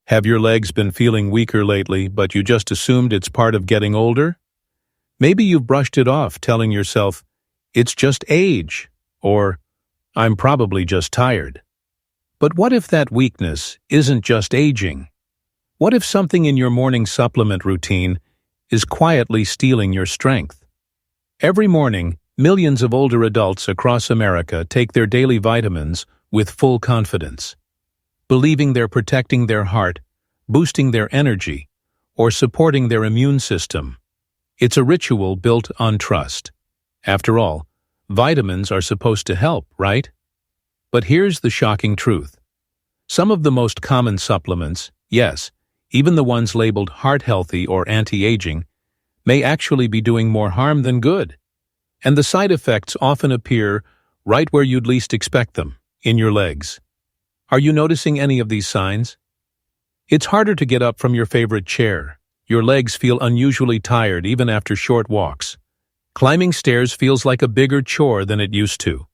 Have your legs been feeling weaker lately, but you just assumed it's part of getting older? Maybe you've brushed it off, telling yourself, it's just age, or I'm probably just tired. But what if that weakness isn't just aging? What if something in your morning supplement routine is quietly stealing your strength? Every morning, millions of older adults across America take their daily vitamins with full confidence, believing they're protecting their heart, boosting their energy, or supporting their immune system. It's a ritual built on trust. After all, vitamins are supposed to help, right? But here's the shocking truth. Some of the most common supplements, yes, even the ones labeled heart-healthy or anti-aging, may actually be doing more harm than good. And the side effects often appear right where you'd least expect them, in your legs. Are you noticing any of these signs? It's harder to get up from your favorite chair. Your legs feel unusually tired even after short walks. Climbing stairs feels like a bigger chore than it used to.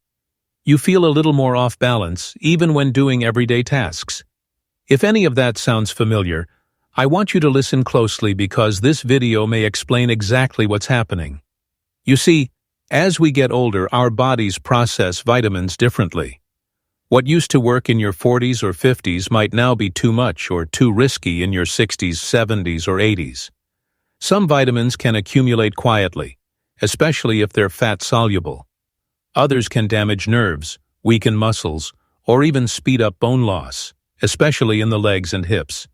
You feel a little more off balance even when doing everyday tasks. If any of that sounds familiar, I want you to listen closely because this video may explain exactly what's happening. You see, as we get older, our bodies process vitamins differently. What used to work in your 40s or 50s might now be too much or too risky in your 60s, 70s, or 80s. Some vitamins can accumulate quietly, especially if they're fat-soluble. Others can damage nerves, weaken muscles, or even speed up bone loss, especially in the legs and hips.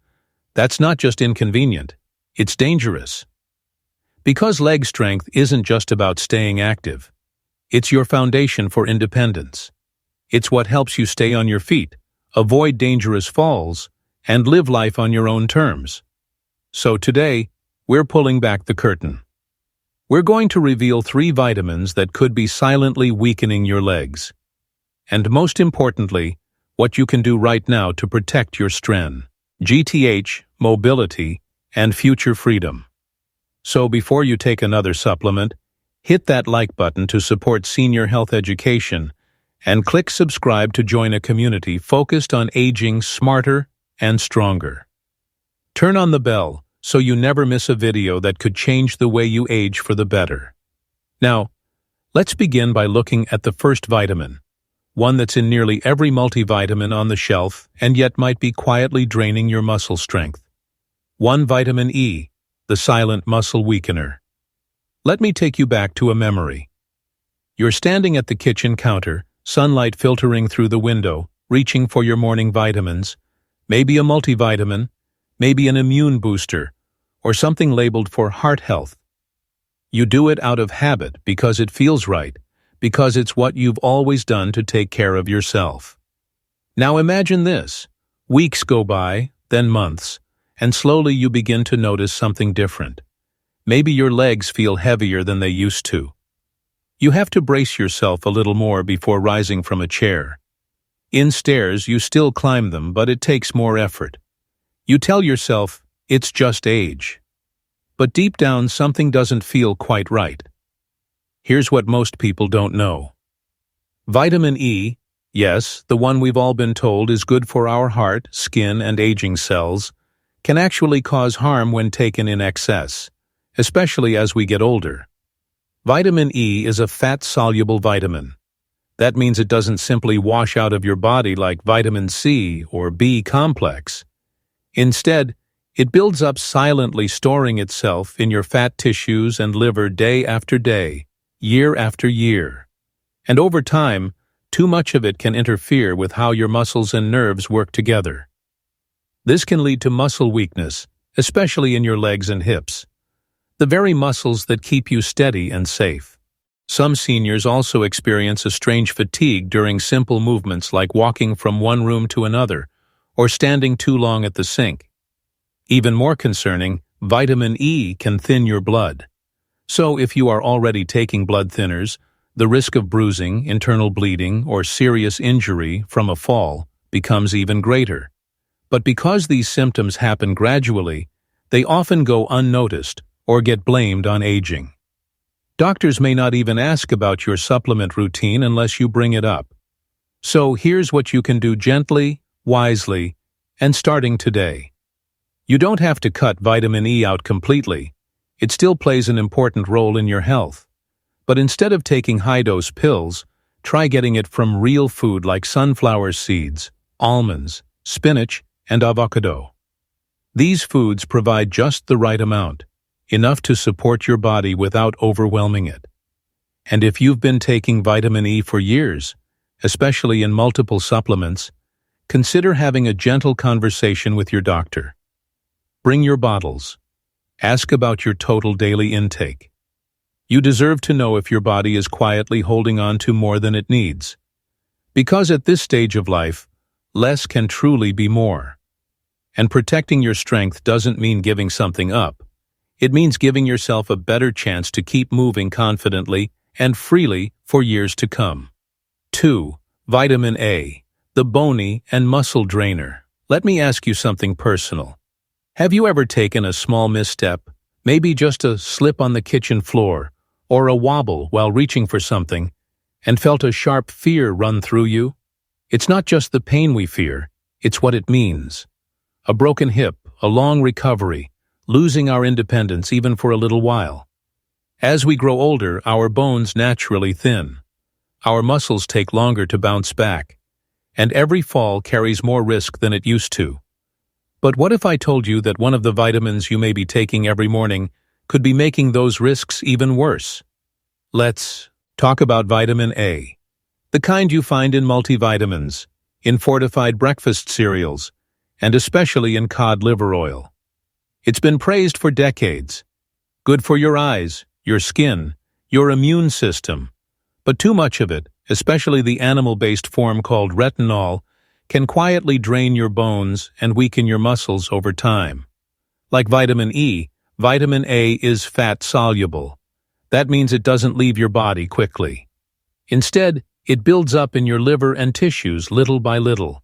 That's not just inconvenient, it's dangerous. Because leg strength isn't just about staying active. It's your foundation for independence. It's what helps you stay on your feet, avoid dangerous falls, and live life on your own terms. So today, we're pulling back the curtain. We're going to reveal 3 vitamins that could be silently weakening your legs. And most importantly, what you can do right now to protect your strength, GTH, mobility, and future freedom. So before you take another supplement, hit that like button to support senior health education and click subscribe to join a community focused on aging smarter and stronger. Turn on the bell so you never miss a video that could change the way you age for the better. Now, let's begin by looking at the first vitamin, one that's in nearly every multivitamin on the shelf and yet might be quietly draining your muscle strength. Vitamin E, the silent muscle weakener. Let me take you back to a memory. You're standing at the kitchen counter, sunlight filtering through the window, reaching for your morning vitamins, maybe a multivitamin, maybe an immune booster, or something labeled for heart health. You do it out of habit because it feels right, because it's what you've always done to take care of yourself. Now imagine this. Weeks go by, then months, and slowly you begin to notice something different. Maybe your legs feel heavier than they used to. You have to brace yourself a little more before rising from a chair. In stairs, you still climb them, but it takes more effort. You tell yourself, it's just age. But deep down, something doesn't feel quite right. Here's what most people don't know. Vitamin E, yes, the one we've all been told is good for our heart, skin, and aging cells, can actually cause harm when taken in excess, especially as we get older. Vitamin E is a fat-soluble vitamin. That means it doesn't simply wash out of your body like vitamin C or B complex. Instead, it builds up silently, storing itself in your fat tissues and liver day after day, year after year. And over time, too much of it can interfere with how your muscles and nerves work together. This can lead to muscle weakness, especially in your legs and hips, the very muscles that keep you steady and safe. Some seniors also experience a strange fatigue during simple movements like walking from one room to another or standing too long at the sink. Even more concerning, vitamin E can thin your blood. So if you are already taking blood thinners, the risk of bruising, internal bleeding, or serious injury from a fall becomes even greater. But because these symptoms happen gradually, they often go unnoticed or get blamed on aging. Doctors may not even ask about your supplement routine unless you bring it up. So here's what you can do gently, wisely, and starting today. You don't have to cut vitamin E out completely. It still plays an important role in your health. But instead of taking high-dose pills, try getting it from real food like sunflower seeds, almonds, spinach, and avocado. These foods provide just the right amount, enough to support your body without overwhelming it. And if you've been taking vitamin E for years, especially in multiple supplements, consider having a gentle conversation with your doctor. Bring your bottles. Ask about your total daily intake. You deserve to know if your body is quietly holding on to more than it needs. Because at this stage of life, less can truly be more. And protecting your strength doesn't mean giving something up. It means giving yourself a better chance to keep moving confidently and freely for years to come. 2. Vitamin A, the bony and muscle drainer. Let me ask you something personal. Have you ever taken a small misstep, maybe just a slip on the kitchen floor, or a wobble while reaching for something, and felt a sharp fear run through you? It's not just the pain we fear, it's what it means. A broken hip, a long recovery, losing our independence even for a little while. As we grow older, our bones naturally thin. Our muscles take longer to bounce back, and every fall carries more risk than it used to. But what if I told you that one of the vitamins you may be taking every morning could be making those risks even worse? Let's talk about vitamin A, the kind you find in multivitamins, in fortified breakfast cereals, and especially in cod liver oil. It's been praised for decades. Good for your eyes, your skin, your immune system. But too much of it, especially the animal-based form called retinol, can quietly drain your bones and weaken your muscles over time. Like vitamin E, vitamin A is fat-soluble. That means it doesn't leave your body quickly. Instead, it builds up in your liver and tissues little by little.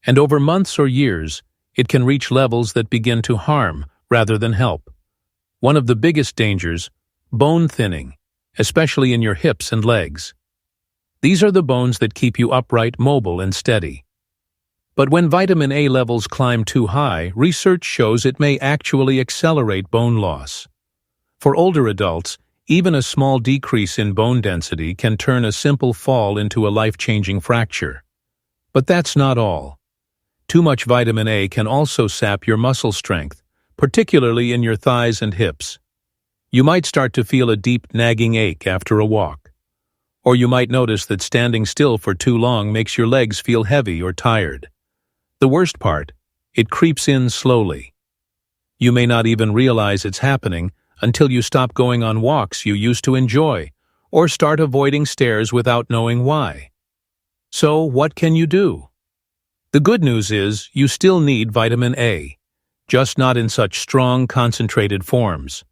And over months or years, it can reach levels that begin to harm rather than help. One of the biggest dangers, bone thinning, especially in your hips and legs. These are the bones that keep you upright, mobile, and steady. But when vitamin A levels climb too high, research shows it may actually accelerate bone loss. For older adults, even a small decrease in bone density can turn a simple fall into a life-changing fracture. But that's not all. Too much vitamin A can also sap your muscle strength, particularly in your thighs and hips. You might start to feel a deep nagging ache after a walk. Or you might notice that standing still for too long makes your legs feel heavy or tired. The worst part, it creeps in slowly. You may not even realize it's happening until you stop going on walks you used to enjoy, or start avoiding stairs without knowing why. So, what can you do? The good news is you still need vitamin A, just not in such strong, concentrated forms.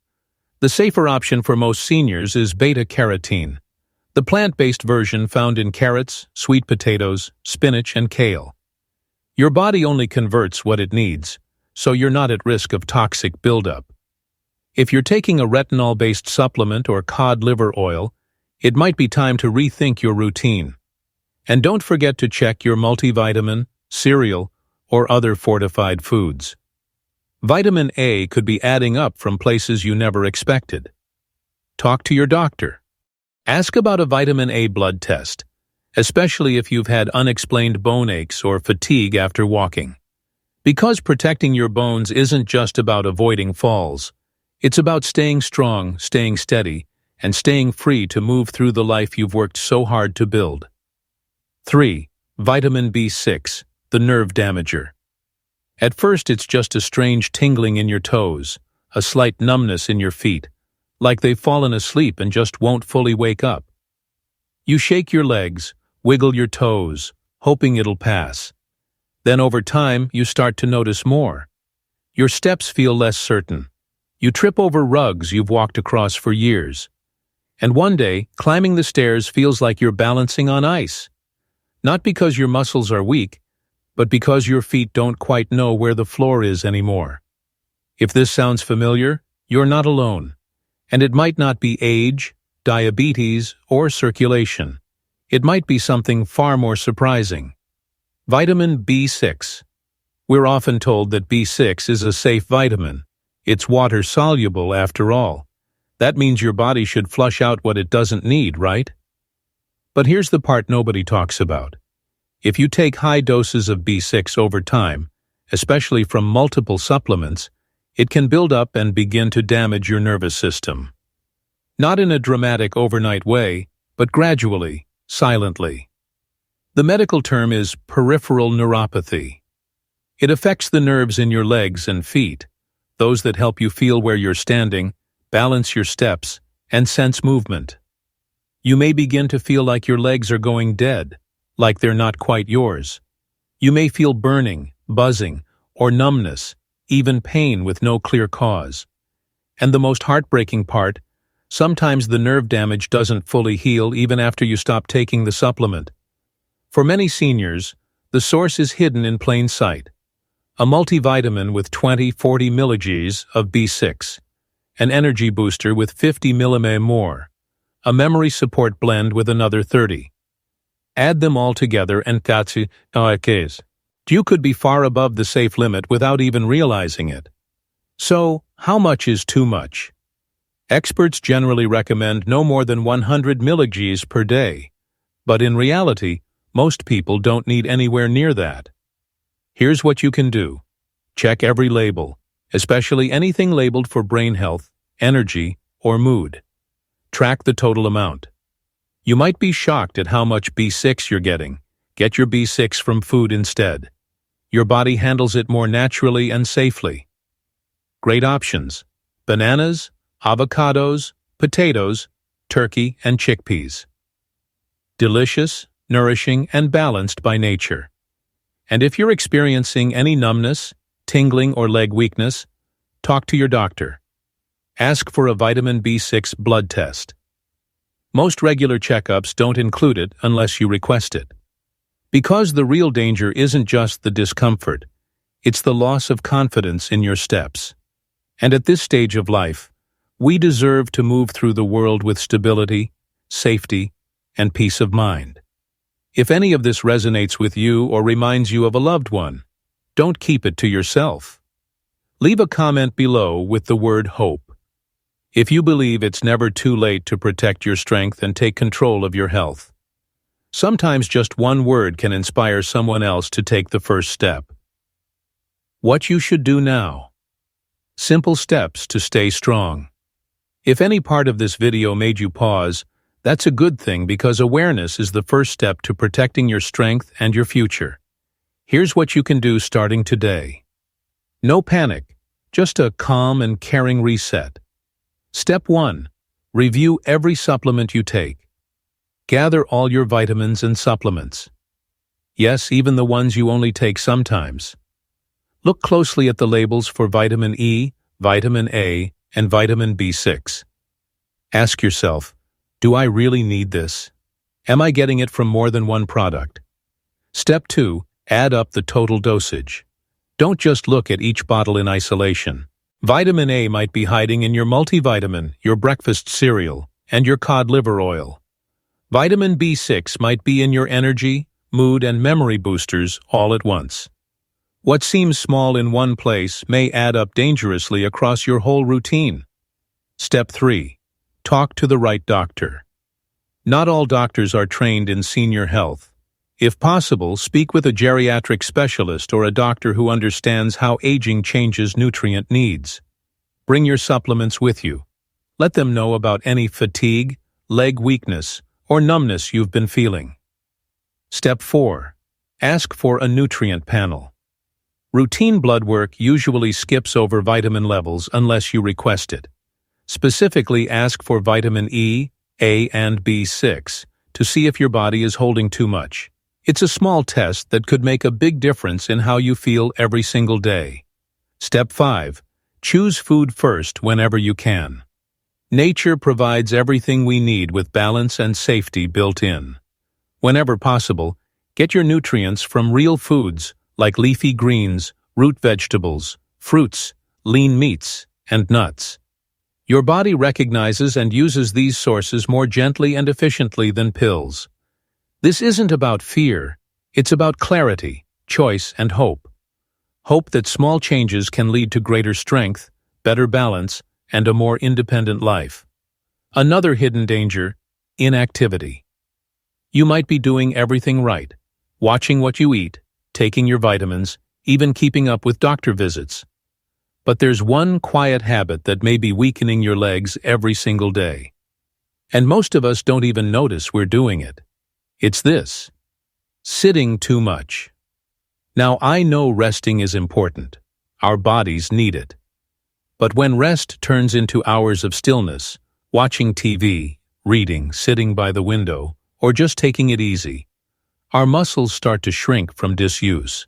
The safer option for most seniors is beta-carotene, the plant-based version found in carrots, sweet potatoes, spinach, and kale. Your body only converts what it needs, so you're not at risk of toxic buildup. If you're taking a retinol-based supplement or cod liver oil, it might be time to rethink your routine. And don't forget to check your multivitamin, cereal, or other fortified foods. Vitamin A could be adding up from places you never expected. Talk to your doctor. Ask about a vitamin A blood test, especially if you've had unexplained bone aches or fatigue after walking. Because protecting your bones isn't just about avoiding falls. It's about staying strong, staying steady, and staying free to move through the life you've worked so hard to build. 3. Vitamin B6, the nerve damager. At first, it's just a strange tingling in your toes, a slight numbness in your feet, like they've fallen asleep and just won't fully wake up. You shake your legs, wiggle your toes, hoping it'll pass. Then over time, you start to notice more. Your steps feel less certain. You trip over rugs you've walked across for years. And one day, climbing the stairs feels like you're balancing on ice. Not because your muscles are weak, but because your feet don't quite know where the floor is anymore. If this sounds familiar, you're not alone. And it might not be age, diabetes, or circulation. It might be something far more surprising. Vitamin B6. We're often told that B6 is a safe vitamin. It's water-soluble after all. That means your body should flush out what it doesn't need, right? But here's the part nobody talks about. If you take high doses of B6 over time, especially from multiple supplements, it can build up and begin to damage your nervous system. Not in a dramatic overnight way, but gradually, silently. The medical term is peripheral neuropathy. It affects the nerves in your legs and feet, those that help you feel where you're standing, balance your steps, and sense movement. You may begin to feel like your legs are going dead, like they're not quite yours. You may feel burning, buzzing, or numbness, even pain with no clear cause. And the most heartbreaking part, sometimes the nerve damage doesn't fully heal even after you stop taking the supplement. For many seniors, the source is hidden in plain sight. A multivitamin with 20-40 mg of B6, an energy booster with 50 mg more, a memory support blend with another 30. Add them all together and you could be far above the safe limit without even realizing it. So, how much is too much? Experts generally recommend no more than 100 mg per day, but in reality, most people don't need anywhere near that. Here's what you can do. Check every label, especially anything labeled for brain health, energy, or mood. Track the total amount. You might be shocked at how much B6 you're getting. Get your B6 from food instead. Your body handles it more naturally and safely. Great options: bananas, avocados, potatoes, turkey, and chickpeas. Delicious, nourishing, and balanced by nature. And if you're experiencing any numbness, tingling, or leg weakness, talk to your doctor. Ask for a vitamin B6 blood test. Most regular checkups don't include it unless you request it. Because the real danger isn't just the discomfort, it's the loss of confidence in your steps. And at this stage of life, we deserve to move through the world with stability, safety, and peace of mind. If any of this resonates with you or reminds you of a loved one, don't keep it to yourself. Leave a comment below with the word HOPE. If you believe it's never too late to protect your strength and take control of your health. Sometimes just one word can inspire someone else to take the first step. What you should do now. Simple steps to stay strong. If any part of this video made you pause, that's a good thing because awareness is the first step to protecting your strength and your future. Here's what you can do starting today. No panic, just a calm and caring reset. Step 1. Review every supplement you take. Gather all your vitamins and supplements. Yes, even the ones you only take sometimes. Look closely at the labels for vitamin E, vitamin A, and vitamin B6. Ask yourself, do I really need this? Am I getting it from more than one product? Step 2. Add up the total dosage. Don't just look at each bottle in isolation. Vitamin A might be hiding in your multivitamin, your breakfast cereal, and your cod liver oil. Vitamin B6 might be in your energy, mood, and memory boosters all at once. What seems small in one place may add up dangerously across your whole routine. Step 3. Talk to the right doctor. Not all doctors are trained in senior health. If possible, speak with a geriatric specialist or a doctor who understands how aging changes nutrient needs. Bring your supplements with you. Let them know about any fatigue, leg weakness, or numbness you've been feeling. Step 4. Ask for a nutrient panel. Routine blood work usually skips over vitamin levels unless you request it. Specifically, ask for vitamin E, A, and B6 to see if your body is holding too much. It's a small test that could make a big difference in how you feel every single day. Step 5. Choose food first whenever you can. Nature provides everything we need with balance and safety built in. Whenever possible, get your nutrients from real foods like leafy greens, root vegetables, fruits, lean meats, and nuts. Your body recognizes and uses these sources more gently and efficiently than pills. This isn't about fear, it's about clarity, choice, and hope. Hope that small changes can lead to greater strength, better balance, and a more independent life. Another hidden danger: inactivity. You might be doing everything right, watching what you eat, taking your vitamins, even keeping up with doctor visits. But there's one quiet habit that may be weakening your legs every single day. And most of us don't even notice we're doing it. It's this: sitting too much. Now, I know resting is important. Our bodies need it. But when rest turns into hours of stillness, watching TV, reading, sitting by the window, or just taking it easy, our muscles start to shrink from disuse.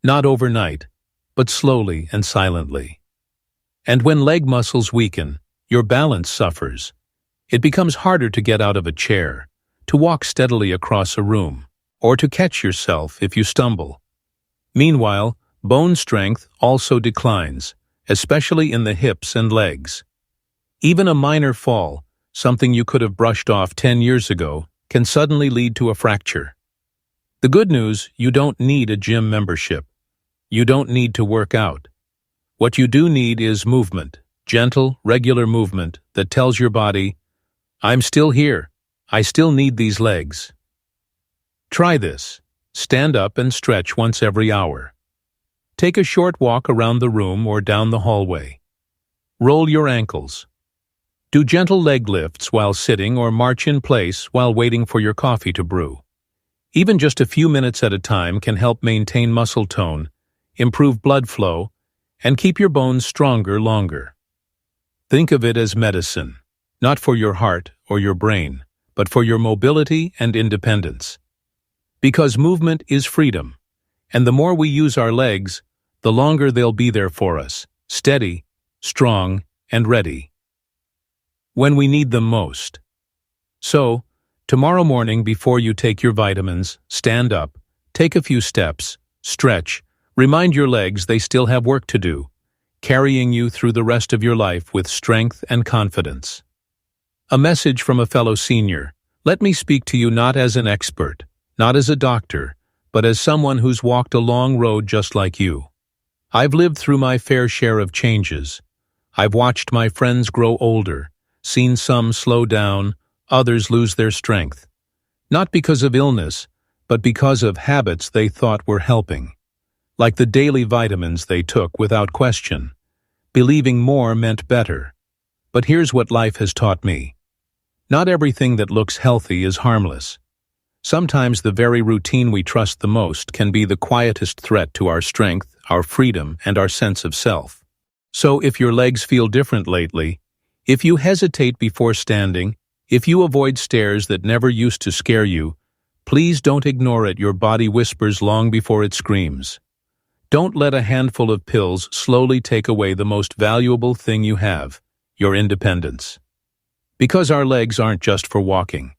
Not overnight, but slowly and silently. And when leg muscles weaken, your balance suffers. It becomes harder to get out of a chair, to walk steadily across a room, or to catch yourself if you stumble. Meanwhile, bone strength also declines, especially in the hips and legs. Even a minor fall, something you could have brushed off 10 years ago, can suddenly lead to a fracture. The good news: you don't need a gym membership. You don't need to work out. What you do need is movement, gentle, regular movement that tells your body, "I'm still here. I still need these legs." Try this. Stand up and stretch once every hour. Take a short walk around the room or down the hallway. Roll your ankles. Do gentle leg lifts while sitting or march in place while waiting for your coffee to brew. Even just a few minutes at a time can help maintain muscle tone, improve blood flow, and keep your bones stronger longer. Think of it as medicine, not for your heart or your brain, but for your mobility and independence. Because movement is freedom, and the more we use our legs, the longer they'll be there for us, steady, strong, and ready when we need them most. So, tomorrow morning before you take your vitamins, stand up, take a few steps, stretch, remind your legs they still have work to do, carrying you through the rest of your life with strength and confidence. A message from a fellow senior: let me speak to you not as an expert, not as a doctor, but as someone who's walked a long road just like you. I've lived through my fair share of changes. I've watched my friends grow older, seen some slow down, others lose their strength. Not because of illness, but because of habits they thought were helping. Like the daily vitamins they took without question, believing more meant better. But here's what life has taught me. Not everything that looks healthy is harmless. Sometimes the very routine we trust the most can be the quietest threat to our strength, our freedom, and our sense of self. So if your legs feel different lately, if you hesitate before standing, if you avoid stairs that never used to scare you, please don't ignore it. Your body whispers long before it screams. Don't let a handful of pills slowly take away the most valuable thing you have, your independence. Because our legs aren't just for walking.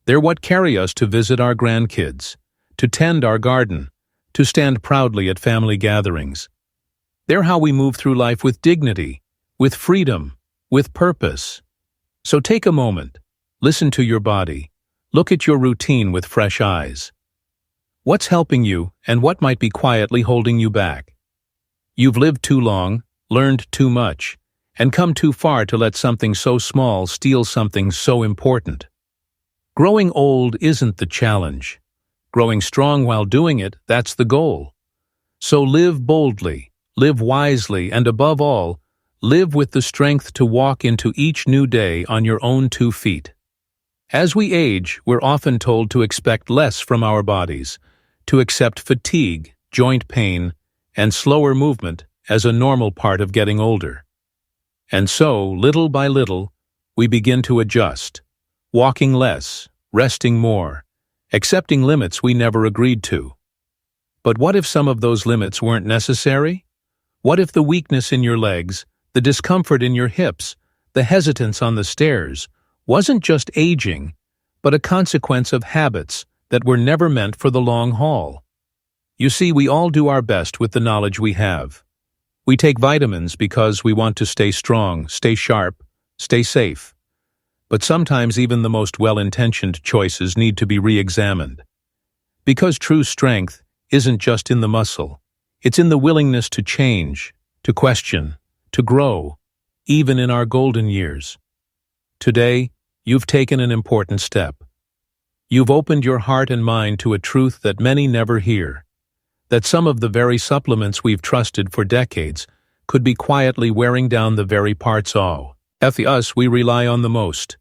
They're what carry us to visit our grandkids, to tend our garden, to stand proudly at family gatherings. They're how we move through life with dignity, with freedom, with purpose. So take a moment, listen to your body, look at your routine with fresh eyes. What's helping you, and what might be quietly holding you back? You've lived too long, learned too much, and come too far to let something so small steal something so important. Growing old isn't the challenge. Growing strong while doing it, that's the goal. So live boldly, live wisely, and above all, live with the strength to walk into each new day on your own 2 feet. As we age, we're often told to expect less from our bodies, to accept fatigue, joint pain, and slower movement as a normal part of getting older. And so, little by little, we begin to adjust, walking less, resting more, accepting limits we never agreed to. But what if some of those limits weren't necessary? What if the weakness in your legs, the discomfort in your hips, the hesitance on the stairs, wasn't just aging, but a consequence of habits that were never meant for the long haul? You see, we all do our best with the knowledge we have. We take vitamins because we want to stay strong, stay sharp, stay safe. But sometimes even the most well-intentioned choices need to be re-examined. Because true strength isn't just in the muscle, It's in the willingness to change, to question, to grow, even in our golden years. Today, you've taken an important step. You've opened your heart and mind to a truth that many never hear, that some of the very supplements we've trusted for decades could be quietly wearing down the very parts of us we rely on the most: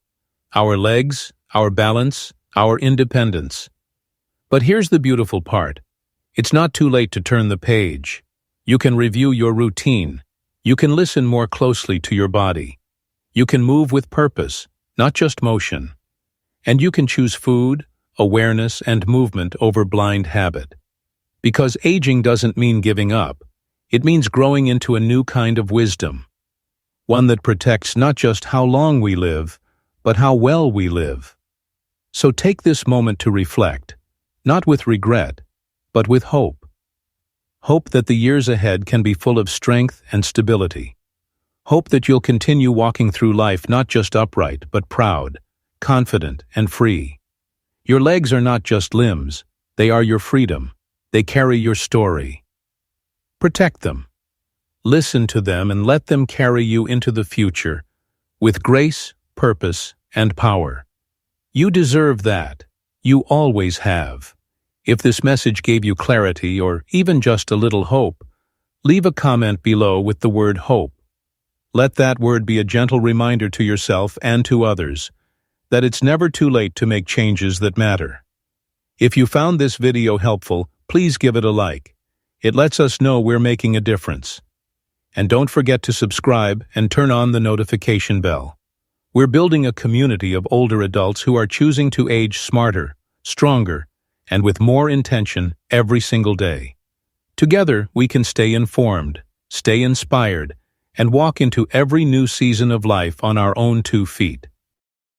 our legs, our balance, our independence. But here's the beautiful part. It's not too late to turn the page. You can review your routine. You can listen more closely to your body. You can move with purpose, not just motion. And you can choose food, awareness, and movement over blind habit. Because aging doesn't mean giving up. It means growing into a new kind of wisdom. One that protects not just how long we live, but how well we live. So take this moment to reflect, not with regret, but with hope. Hope that the years ahead can be full of strength and stability. Hope that you'll continue walking through life not just upright, but proud, confident, and free. Your legs are not just limbs, they are your freedom. They carry your story. Protect them. Listen to them and let them carry you into the future with grace, purpose, and power. You deserve that. You always have. If this message gave you clarity or even just a little hope, leave a comment below with the word hope. Let that word be a gentle reminder to yourself and to others that it's never too late to make changes that matter. If you found this video helpful, please give it a like. It lets us know we're making a difference. And don't forget to subscribe and turn on the notification bell. We're building a community of older adults who are choosing to age smarter, stronger, and with more intention every single day. Together, we can stay informed, stay inspired, and walk into every new season of life on our own 2 feet.